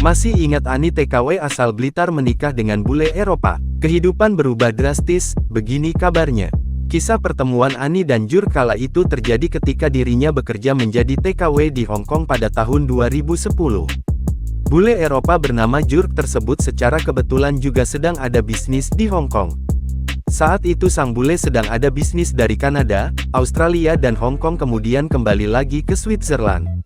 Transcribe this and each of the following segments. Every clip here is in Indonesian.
Masih ingat Ani TKW asal Blitar menikah dengan bule Eropa? Kehidupan berubah drastis, begini kabarnya. Kisah pertemuan Ani dan Jur kala itu terjadi ketika dirinya bekerja menjadi TKW di Hong Kong pada tahun 2010. Bule Eropa bernama Jur tersebut secara kebetulan juga sedang ada bisnis di Hong Kong. Saat itu sang bule sedang ada bisnis dari Kanada, Australia dan Hong Kong kemudian kembali lagi ke Switzerland.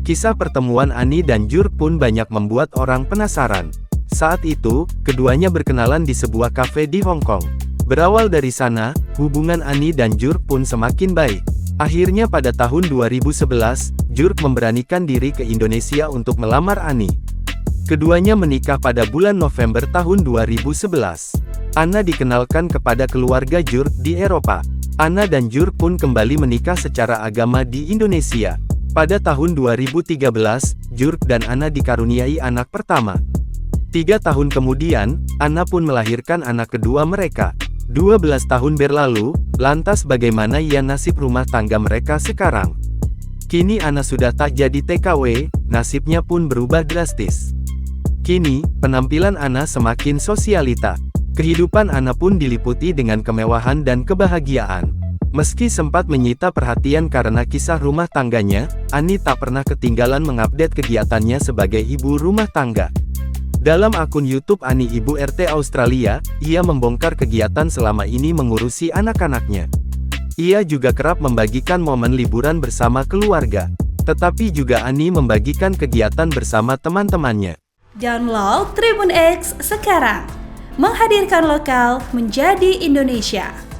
Kisah pertemuan Ani dan Jur pun banyak membuat orang penasaran. Saat itu, keduanya berkenalan di sebuah kafe di Hong Kong. Berawal dari sana, hubungan Ani dan Jur pun semakin baik. Akhirnya pada tahun 2011, Jur memberanikan diri ke Indonesia untuk melamar Ani. Keduanya menikah pada bulan November tahun 2011. Ana dikenalkan kepada keluarga Jur di Eropa. Ana dan Jur pun kembali menikah secara agama di Indonesia. Pada tahun 2013, Jur dan Ana dikaruniai anak pertama. 3 tahun kemudian, Ana pun melahirkan anak kedua mereka. 12 tahun berlalu, lantas bagaimana ya nasib rumah tangga mereka sekarang? Kini Ana sudah tak jadi TKW, nasibnya pun berubah drastis. Kini, penampilan Ana semakin sosialita. Kehidupan Ana pun diliputi dengan kemewahan dan kebahagiaan. Meski sempat menyita perhatian karena kisah rumah tangganya, Ani tak pernah ketinggalan mengupdate kegiatannya sebagai ibu rumah tangga. Dalam akun YouTube Ani Ibu RT Australia, ia membongkar kegiatan selama ini mengurusi anak-anaknya. Ia juga kerap membagikan momen liburan bersama keluarga. Tetapi juga Ani membagikan kegiatan bersama teman-temannya. Download Tribun X sekarang, menghadirkan lokal menjadi Indonesia.